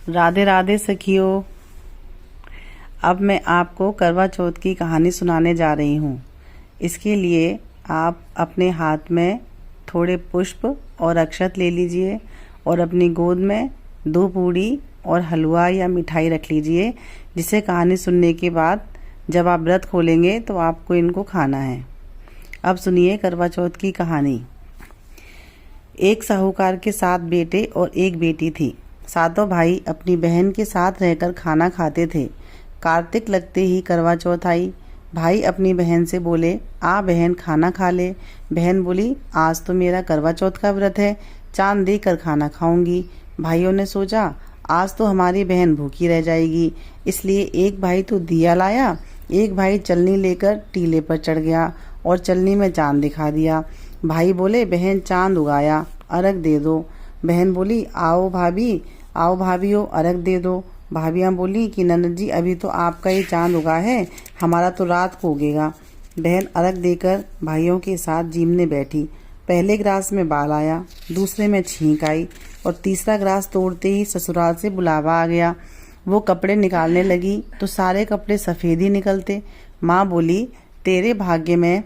राधे राधे सखियों। अब मैं आपको करवा चौथ की कहानी सुनाने जा रही हूँ। इसके लिए आप अपने हाथ में थोड़े पुष्प और अक्षत ले लीजिए और अपनी गोद में 2 पूड़ी और हलवा या मिठाई रख लीजिए, जिसे कहानी सुनने के बाद जब आप व्रत खोलेंगे तो आपको इनको खाना है। अब सुनिए करवा चौथ की कहानी। एक साहूकार के 7 बेटे और 1 बेटी थी। सातों भाई अपनी बहन के साथ रहकर खाना खाते थे। कार्तिक लगते ही करवा चौथ आई। भाई अपनी बहन से बोले, आ बहन खाना खा ले। बहन बोली, आज तो मेरा करवा चौथ का व्रत है, चांद देकर खाना खाऊंगी। भाइयों ने सोचा, आज तो हमारी बहन भूखी रह जाएगी, इसलिए एक भाई तो दिया लाया, एक भाई चलनी लेकर टीले पर चढ़ गया और चलनी में चांद दिखा दिया। भाई बोले, बहन चांद उगाया, अर्घ दे दो। बहन बोली, आओ भाभियों अर्घ दे दो। भाभियाँ बोली कि ननद जी, अभी तो आपका ही चांद उगा है, हमारा तो रात को उगेगा। बहन अर्घ देकर भाइयों के साथ जीमने बैठी। पहले ग्रास में बाल आया, दूसरे में छींक आई और तीसरा ग्रास तोड़ते ही ससुराल से बुलावा आ गया। वो कपड़े निकालने लगी तो सारे कपड़े सफ़ेद ही निकलते। माँ बोली, तेरे भाग्य में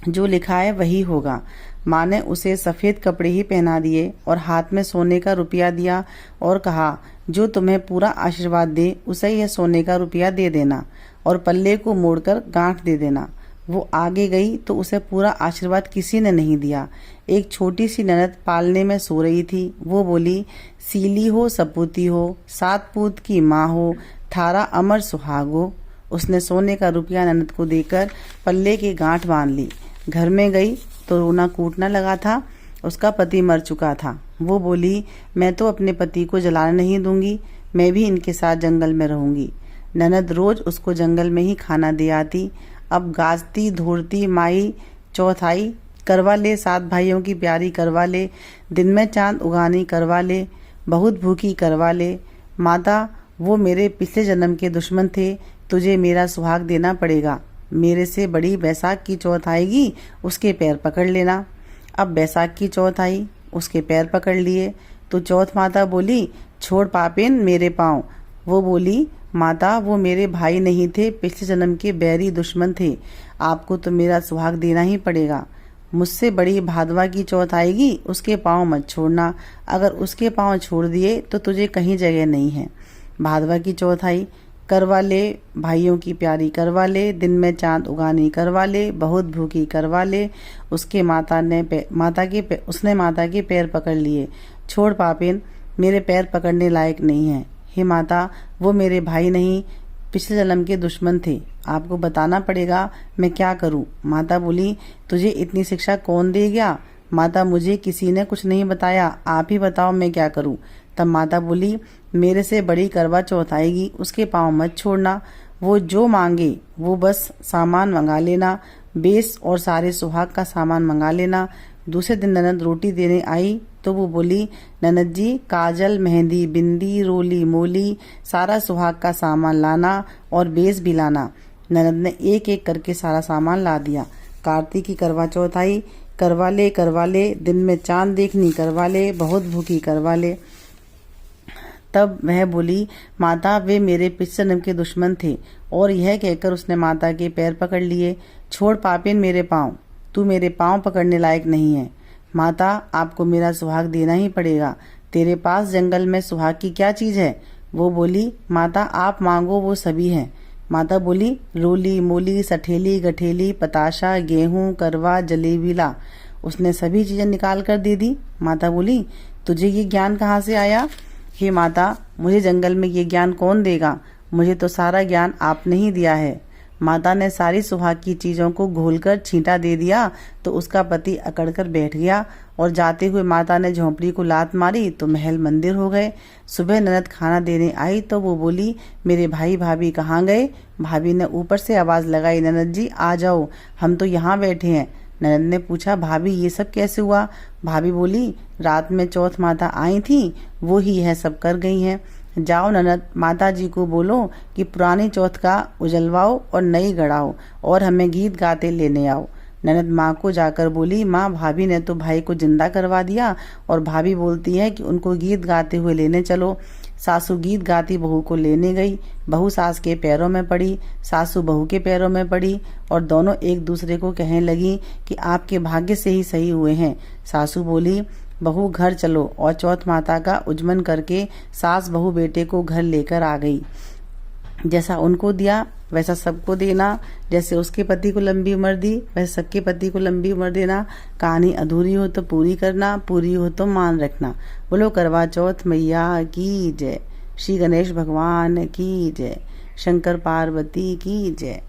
जो लिखा है वही होगा। माँ ने उसे सफ़ेद कपड़े ही पहना दिए और हाथ में सोने का रुपया दिया और कहा, जो तुम्हें पूरा आशीर्वाद दे उसे यह सोने का रुपया दे देना और पल्ले को मोड़कर गांठ दे देना। वो आगे गई तो उसे पूरा आशीर्वाद किसी ने नहीं दिया। एक छोटी सी ननद पालने में सो रही थी। वो बोली, सीली हो सपूती हो, 7 पूत की माँ हो, थारा अमर सुहागो। उसने सोने का रुपया ननद को देकर पल्ले की गांठ बांध ली। घर में गई तो रोना कूटना लगा था। उसका पति मर चुका था। वो बोली, मैं तो अपने पति को जलाने नहीं दूंगी, मैं भी इनके साथ जंगल में रहूंगी। ननद रोज उसको जंगल में ही खाना दे आती। अब गाजती धोरती माई चौथ आई, करवा ले 7 भाइयों की प्यारी करवा ले, दिन में चांद उगानी करवा ले, बहुत भूखी करवा ले। माता, वो मेरे पिछले जन्म के दुश्मन थे, तुझे मेरा सुहाग देना पड़ेगा। मेरे से बड़ी बैसाख की चौथ आएगी, उसके पैर पकड़ लेना। अब बैसाख की चौथ आई, उसके पैर पकड़ लिए तो चौथ माता बोली, छोड़ पापिन मेरे पाँव। वो बोली, माता, वो मेरे भाई नहीं थे, पिछले जन्म के बैरी दुश्मन थे, आपको तो मेरा सुहाग देना ही पड़ेगा। मुझसे बड़ी भादवा की चौथ आएगी, उसके पाँव मत छोड़ना, अगर उसके पाँव छोड़ दिए तो तुझे कहीं जगह नहीं है। भादवा की चौथ आई, करवा ले भाइयों की प्यारी करवा ले, दिन में चांद उगानी करवा ले, बहुत भूखी करवा ले। उसने माता के पैर पकड़ लिए। छोड़ पापिन, मेरे पैर पकड़ने लायक नहीं है। हे माता, वो मेरे भाई नहीं, पिछले जन्म के दुश्मन थे, आपको बताना पड़ेगा, मैं क्या करूं। माता बोली, तुझे इतनी शिक्षा कौन दे गया। माता, मुझे किसी ने कुछ नहीं बताया, आप ही बताओ मैं क्या करूं। तब माता बोली, मेरे से बड़ी करवा चौथ आएगी, उसके पाँव मत छोड़ना, वो जो मांगे वो बस सामान मंगा लेना, बेस और सारे सुहाग का सामान मंगा लेना। दूसरे दिन ननद रोटी देने आई तो वो बोली, ननद जी, काजल मेहंदी बिंदी रोली मोली सारा सुहाग का सामान लाना और बेस भी लाना। ननद ने एक एक करके सारा सामान ला दिया। कार्तिक की करवा चौथ आई, करवा ले, दिन में चांद देखनी करवा ले, बहुत भूखी करवा ले। तब वह बोली, माता, वे मेरे पिछले जन्म के दुश्मन थे। और यह कहकर उसने माता के पैर पकड़ लिए। छोड़ पापिन मेरे पाँव, तू मेरे पाँव पकड़ने लायक नहीं है। माता, आपको मेरा सुहाग देना ही पड़ेगा, तेरे पास जंगल में सुहाग की क्या चीज़ है। वो बोली, माता, आप मांगो वो सभी हैं। माता बोली, रोली मोली सठेली गठेली पताशा गेहूँ करवा जलेबी ला। उसने सभी चीज़ें निकाल कर दे दी। माता बोली, तुझे ये ज्ञान कहाँ से आया। हे माता, मुझे जंगल में ये ज्ञान कौन देगा, मुझे तो सारा ज्ञान आपने ही दिया है। माता ने सारी सुहाग की चीज़ों को घोलकर छींटा दे दिया तो उसका पति अकड़कर बैठ गया और जाते हुए माता ने झोंपड़ी को लात मारी तो महल मंदिर हो गए। सुबह ननद खाना देने आई तो वो बोली, मेरे भाई भाभी कहाँ गए। भाभी ने ऊपर से आवाज़ लगाई, ननद जी आ जाओ, हम तो यहाँ बैठे हैं। ननद ने पूछा, भाभी ये सब कैसे हुआ। भाभी बोली, रात में चौथ माता आई थी, वो ही यह सब कर गई हैं। जाओ ननद, माता जी को बोलो कि पुरानी चौथ का उजलवाओ और नई गढ़ाओ और हमें गीत गाते लेने आओ। ननद माँ को जाकर बोली, माँ, भाभी ने तो भाई को जिंदा करवा दिया और भाभी बोलती है कि उनको गीत गाते हुए लेने चलो। सासू गीत गाती बहू को लेने गई। बहू सास के पैरों में पड़ी, सासू बहू के पैरों में पड़ी और दोनों एक दूसरे को कहने लगी कि आपके भाग्य से ही सही हुए हैं। सासू बोली, बहू घर चलो, और चौथ माता का उज्जमन करके सास बहू बेटे को घर लेकर आ गई। जैसा उनको दिया वैसा सबको देना, जैसे उसके पति को लंबी उम्र दी वैसे सबके पति को लंबी उम्र देना। कहानी अधूरी हो तो पूरी करना, पूरी हो तो मान रखना। बोलो करवा चौथ मैया की जय, श्री गणेश भगवान की जय, शंकर पार्वती की जय।